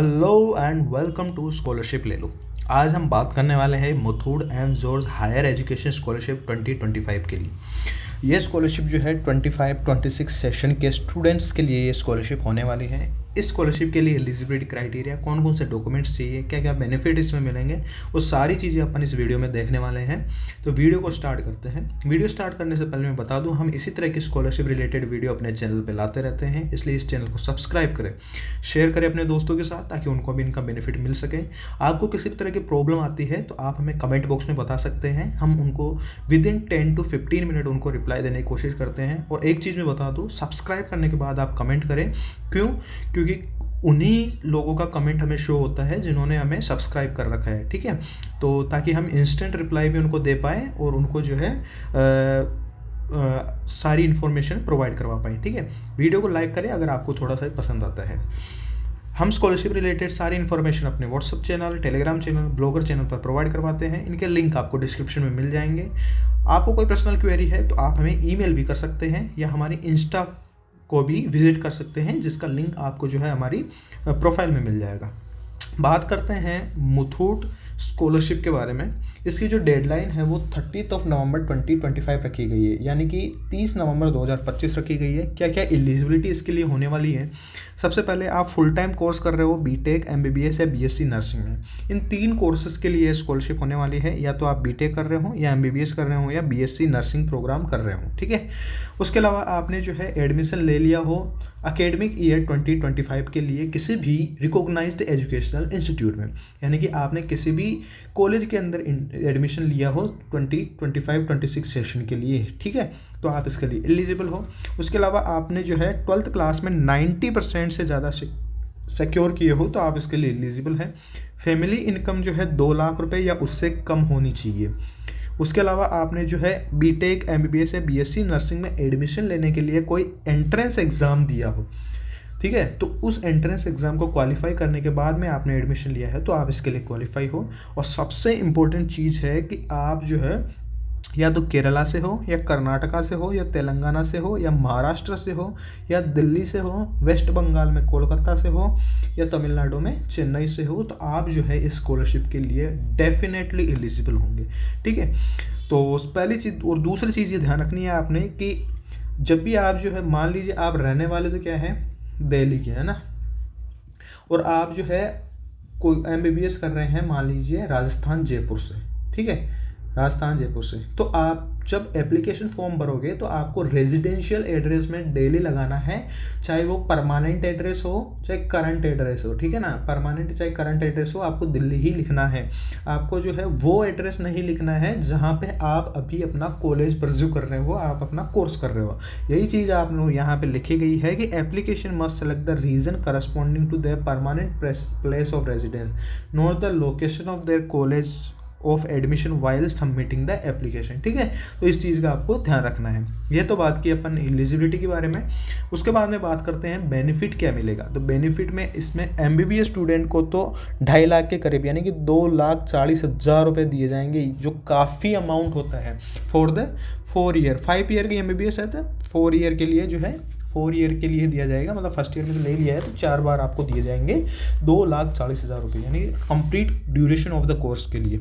Hello and welcome to scholarship ले लो। आज हम बात करने वाले हैं Muthoot and George higher education scholarship 2025 के लिए। ये स्कॉलरशिप जो है 25-26 सेशन के स्टूडेंट्स के लिए ये स्कॉलरशिप होने वाली है। इस स्कॉलरशिप के लिए एलिजिबिलिटी क्राइटेरिया, कौन कौन से डॉक्यूमेंट्स चाहिए, क्या क्या बेनिफिट इसमें मिलेंगे, वो सारी चीज़ें अपन इस वीडियो में देखने वाले हैं। तो वीडियो को स्टार्ट करते हैं। वीडियो स्टार्ट करने से पहले मैं बता दूं, हम इसी तरह की स्कॉलरशिप रिलेटेड वीडियो अपने चैनल पे लाते रहते हैं, इसलिए इस चैनल को सब्सक्राइब करें, शेयर करें अपने दोस्तों के साथ ताकि उनको भी इनका बेनिफिट मिल सके। आपको किसी भी तरह की प्रॉब्लम आती है तो आप हमें कमेंट बॉक्स में बता सकते हैं, हम उनको विदिन 10 to 15 मिनट उनको रिप्लाई देने की कोशिश करते हैं। और एक चीज़ मैं बता दूँ, सब्सक्राइब करने के बाद आप कमेंट करें। क्योंकि उन्हीं लोगों का कमेंट हमें शो होता है जिन्होंने हमें सब्सक्राइब कर रखा है, ठीक है। तो ताकि हम इंस्टेंट रिप्लाई भी उनको दे पाएँ और उनको जो है सारी इन्फॉर्मेशन प्रोवाइड करवा पाएँ, ठीक है। वीडियो को लाइक करें अगर आपको थोड़ा सा पसंद आता है। हम स्कॉलरशिप रिलेटेड सारी इन्फॉर्मेशन अपने WhatsApp channel, Telegram channel, Blogger channel पर प्रोवाइड करवाते हैं। इनके लिंक आपको डिस्क्रिप्शन में मिल जाएंगे। आपको कोई पर्सनल क्वेरी है तो आप हमें ईमेल भी कर सकते हैं या हमारी इंस्टा को भी विजिट कर सकते हैं, जिसका लिंक आपको जो है हमारी प्रोफाइल में मिल जाएगा। बात करते हैं मुथूट स्कॉलरशिप के बारे में। इसकी जो डेडलाइन है वो 30 नवंबर 2025 रखी गई है, यानी कि 30 नवंबर 2025 रखी गई है। क्या क्या एलिजिबिलिटी इसके लिए होने वाली है? सबसे पहले आप फुल टाइम कोर्स कर रहे हो बीटेक, एमबीबीएस या बीएससी नर्सिंग में, इन 3 कोर्सेज के लिए स्कॉलरशिप होने वाली है। या तो आप बीटेक कर रहे हो या एमबीबीएस कर रहे हो या बीएससी नर्सिंग प्रोग्राम कर रहे हो, ठीक है। उसके अलावा आपने जो है एडमिशन ले लिया हो अकेडमिक ईयर 2025 के लिए किसी भी रिकॉग्नाइज्ड एजुकेशनल इंस्टीट्यूट में, यानी कि आपने किसी भी कॉलेज के अंदर एडमिशन लिया हो 2025-26 सेशन के लिए, ठीक है, तो आप इसके लिए एलिजिबल हो। उसके अलावा आपने जो है 12th क्लास में 90% से ज़्यादा सिक्योर किए हो तो आप इसके लिए एलिजिबल हैं। फैमिली इनकम जो है 2 लाख रुपए या उससे कम होनी चाहिए। उसके अलावा आपने जो है बीटेक, एमबीबीएस या बीएससी नर्सिंग में एडमिशन लेने के लिए कोई एंट्रेंस एग्ज़ाम दिया हो, ठीक है, तो उस एंट्रेंस एग्ज़ाम को क्वालिफाई करने के बाद में आपने एडमिशन लिया है तो आप इसके लिए क्वालिफाई हो। और सबसे इम्पोर्टेंट चीज़ है कि आप जो है या तो केरला से हो या कर्नाटका से हो या तेलंगाना से हो या महाराष्ट्र से हो या दिल्ली से हो, वेस्ट बंगाल में कोलकाता से हो या तमिलनाडु में चेन्नई से हो, तो आप जो है इस स्कॉलरशिप के लिए डेफिनेटली एलिजिबल होंगे, ठीक है। तो पहली चीज़ और दूसरी चीज़ ये ध्यान रखनी है आपने कि जब भी आप जो है, मान लीजिए आप रहने वाले तो क्या है, दिल्ली के, है ना, और आप जो है कोई एमबीबीएस कर रहे हैं मान लीजिए राजस्थान जयपुर से, ठीक है, राजस्थान जयपुर से, तो आप जब एप्लीकेशन फॉर्म भरोगे तो आपको रेजिडेंशियल एड्रेस में डेली लगाना है, चाहे वो परमानेंट एड्रेस हो चाहे करंट एड्रेस हो, ठीक है ना। परमानेंट चाहे करंट एड्रेस हो, आपको दिल्ली ही लिखना है। आपको जो है वो एड्रेस नहीं लिखना है जहाँ पे आप अभी अपना कॉलेज परस्यू कर रहे हो, आप अपना कोर्स कर रहे हो। यही चीज़ आप लोग यहाँ पे लिखी गई है कि application must select the region corresponding to their permanent place of residence not the location of their college of admission while submitting the application, ठीक है। तो इस चीज़ का आपको ध्यान रखना है। ये तो बात की अपन एलिजिबिलिटी के बारे में। उसके बाद में बात करते हैं बेनिफिट क्या मिलेगा। तो बेनिफिट में इसमें एमबीबीएस स्टूडेंट को तो 2.5 लाख के करीब, यानी कि 2,40,000 रुपये दिए जाएंगे, जो काफ़ी अमाउंट होता है फॉर द 4 ईयर। 5 ईयर की एमबीबीएस है तो 4 ईयर के लिए जो है 4 ईयर के लिए दिया जाएगा, मतलब फर्स्ट ईयर में तो ले लिया है तो 4 बार आपको दिए जाएंगे 2,40,000 रुपये, यानी complete duration of the course के लिए।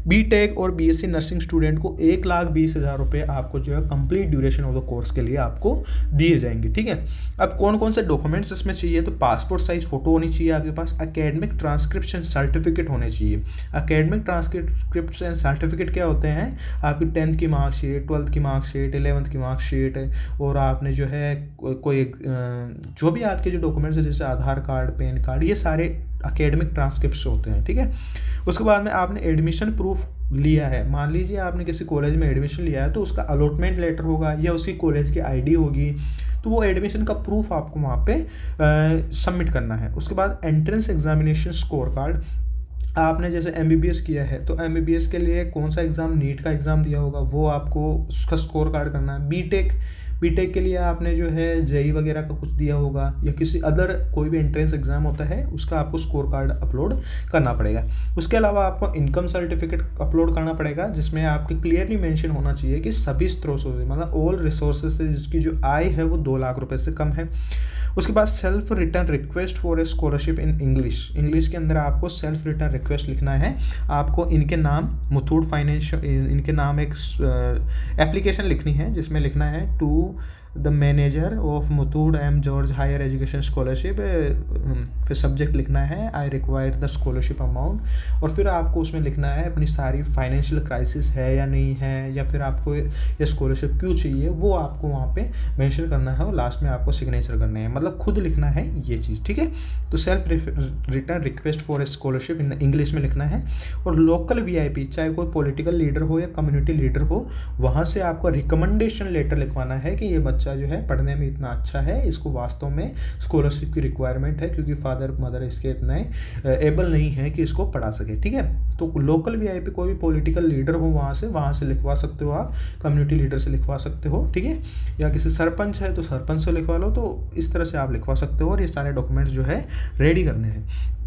बीटेक और बीएससी नर्सिंग स्टूडेंट को 1,20,000 रुपये आपको जो है complete duration of the course के लिए आपको दिए जाएंगे, ठीक है। अब कौन कौन से डॉक्यूमेंट्स इसमें चाहिए, तो पासपोर्ट साइज फ़ोटो होनी चाहिए आपके पास, एकेडमिक ट्रांसक्रिप्शन सर्टिफिकेट होने चाहिए। एकेडमिक ट्रांसक्रिप्शन सर्टिफिकेट क्या होते हैं, आपकी 10th की मार्कशीट, 12th की मार्कशीट, 11th की मार्कशीट, और आपने जो है कोई जो भी आपके जो डॉक्यूमेंट्स है जैसे आधार कार्ड, पैन कार्ड, ये सारे एकेडमिक ट्रांसक्रिप्ट्स होते हैं, ठीक है। उसके बाद में आपने एडमिशन प्रूफ लिया है, मान लीजिए आपने किसी कॉलेज में एडमिशन लिया है तो उसका अलॉटमेंट लेटर होगा या उसकी कॉलेज की आईडी होगी, तो वो एडमिशन का प्रूफ आपको वहाँ पे सबमिट करना है। उसके बाद एंट्रेंस एग्जामिनेशन स्कोर कार्ड, आपने जैसे एमबीबीएस किया है तो एमबीबीएस के लिए कौन सा एग्ज़ाम, नीट का एग्ज़ाम दिया होगा, वो आपको उसका स्कोर कार्ड करना है। बीटेक के लिए आपने जो है जेई वगैरह का कुछ दिया होगा या किसी अदर कोई भी एंट्रेंस एग्जाम होता है उसका आपको स्कोर कार्ड अपलोड करना पड़ेगा। उसके अलावा आपको इनकम सर्टिफिकेट अपलोड करना पड़ेगा, जिसमें आपके क्लियरली मेंशन होना चाहिए कि सभी स्रोतों से, मतलब ऑल रिसोर्सेज से जिसकी जो आय है वो 2 लाख रुपए से कम है। उसके बाद self return request for a scholarship in English. English के अंदर आपको सेल्फ रिटर्न रिक्वेस्ट लिखना है। आपको इनके नाम मुथूट फाइनेंस, इनके नाम एक एप्लीकेशन लिखनी है जिसमें लिखना है to the manager of Muthoot M George higher education scholarship, फिर सब्जेक्ट लिखना है I require the scholarship amount, और फिर आपको उसमें लिखना है अपनी सारी फाइनेंशियल क्राइसिस है या नहीं है, या फिर आपको ये स्कॉलरशिप क्यों चाहिए वो आपको वहाँ पे मेंशन करना है, और लास्ट में आपको सिग्नेचर करना है, मतलब खुद लिखना है ये चीज़, ठीक है। तो self return request for a scholarship in English में लिखना है। और लोकल वीआईपी, चाहे कोई पॉलिटिकल लीडर हो या कम्युनिटी लीडर हो, वहाँ से आपको रिकमेंडेशन लेटर लिखवाना है कि ये बच्चा जो है पढ़ने में इतना अच्छा है, इसको वास्तव में स्कॉलरशिप की रिक्वायरमेंट है क्योंकि फादर मदर इसके इतने एबल नहीं है कि इसको पढ़ा सके, ठीक है। तो लोकल वीआईपी कोई भी पॉलिटिकल लीडर हो वहाँ से लिखवा सकते हो आप, कम्युनिटी लीडर से लिखवा सकते हो, ठीक है, या किसी सरपंच है तो सरपंच से लिखवा लो। तो इस तरह से आप लिखवा सकते हो और ये सारे डॉक्यूमेंट्स जो है रेडी करने हैं।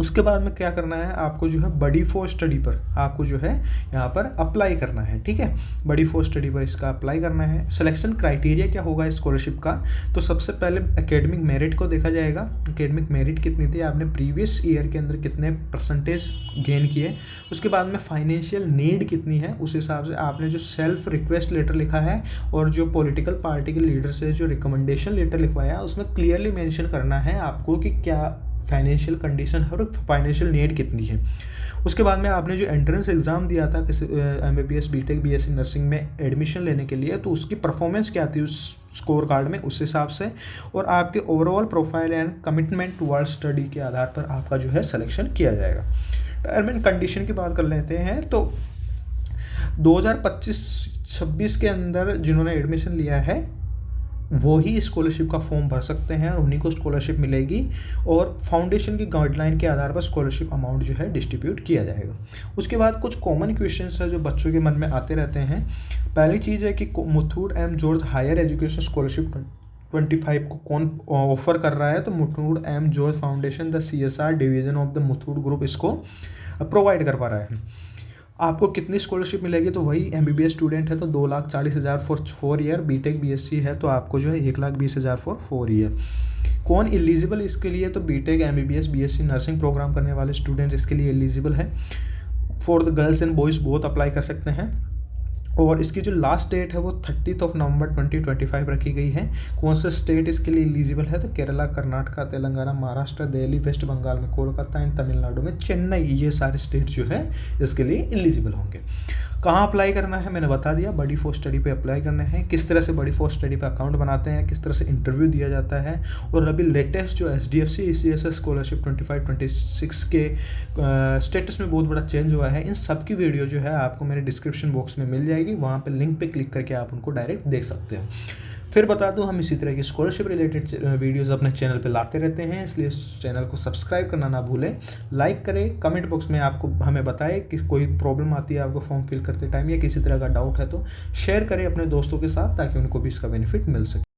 उसके बाद में क्या करना है, आपको जो है बडी फॉर स्टडी पर आपको जो है यहाँ पर अप्लाई करना है, ठीक है। बडी फॉर स्टडी पर इसका अप्लाई करना है। सिलेक्शन क्राइटेरिया क्या होगा इस स्कॉलरशिप का, तो सबसे पहले एकेडमिक मेरिट को देखा जाएगा। एकेडमिक मेरिट कितनी थी, आपने प्रीवियस ईयर के अंदर कितने परसेंटेज गेन किए। उसके बाद में फाइनेंशियल नीड कितनी है, उस हिसाब से आपने जो सेल्फ रिक्वेस्ट लेटर लिखा है और जो पॉलिटिकल पार्टी के लीडर से जो रिकमेंडेशन लेटर लिखवाया उसमें क्लियरली मेंशन करना है आपको कि क्या फाइनेंशियल कंडीशन है और फाइनेंशियल नीड कितनी है। उसके बाद में आपने जो एंट्रेंस एग्ज़ाम दिया था किसी MBBS बीटेक BSc नर्सिंग में एडमिशन लेने के लिए, तो उसकी परफॉर्मेंस क्या थी उस स्कोर कार्ड में, उस हिसाब से, और आपके overall profile and commitment toward study के आधार पर आपका जो है सिलेक्शन किया जाएगा। टर्म एंड कंडीशन की बात कर लेते हैं। तो 2025-26 के अंदर जिन्होंने एडमिशन लिया है वो ही स्कॉलरशिप का फॉर्म भर सकते हैं और उन्हीं को स्कॉलरशिप मिलेगी, और फाउंडेशन की गाइडलाइन के आधार पर स्कॉलरशिप अमाउंट जो है डिस्ट्रीब्यूट किया जाएगा। उसके बाद कुछ कॉमन क्वेश्चंस है जो बच्चों के मन में आते रहते हैं। पहली चीज़ है कि Muthoot M George higher education scholarship 25 को कौन ऑफर कर रहा है, तो Muthoot M George foundation the CSR division of the Muthoot group इसको प्रोवाइड करवा रहा है। आपको कितनी स्कॉलरशिप मिलेगी, तो वही MBBS स्टूडेंट है तो 2,40,000 फॉर 4 ईयर, बीटेक BSc है तो आपको जो है 1,20,000 फॉर 4 ईयर। कौन एलिजिबल इसके लिए, तो B Tech MBBS BSc nursing program करने वाले स्टूडेंट इसके लिए एलिजिबल है। For the girls and boys both apply कर सकते हैं। और इसकी जो लास्ट डेट है वो 30 नवंबर 2025 रखी गई है। कौन सा स्टेट इसके लिए एलिजिबल है, तो केरला, कर्नाटका, तेलंगाना, महाराष्ट्र, दिल्ली, वेस्ट बंगाल में कोलकाता एंड तमिलनाडु में चेन्नई, ये सारे स्टेट जो है इसके लिए एलिजिबल होंगे। कहाँ अप्लाई करना है मैंने बता दिया, बडी फॉर स्टडी पे अप्लाई करना है। किस तरह से बडी फॉर स्टडी पे अकाउंट बनाते हैं, किस तरह से इंटरव्यू दिया जाता है, और अभी लेटेस्ट जो SDFC ECSS स्कॉलरशिप 25-26 के स्टेटस में बहुत बड़ा चेंज हुआ है, इन सब की वीडियो जो है आपको मेरे डिस्क्रिप्शन बॉक्स में मिल जाएगी, वहाँ पे लिंक पे क्लिक करके आप उनको डायरेक्ट देख सकते हो। फिर बता दूं, हम इसी तरह की स्कॉलरशिप रिलेटेड वीडियोस अपने चैनल पे लाते रहते हैं, इसलिए इस चैनल को सब्सक्राइब करना ना भूलें। लाइक करें, कमेंट बॉक्स में आपको हमें बताएं कि कोई प्रॉब्लम आती है आपको फॉर्म फिल करते टाइम या किसी तरह का डाउट है तो शेयर करें अपने दोस्तों के साथ ताकि उनको भी इसका बेनिफिट मिल सके।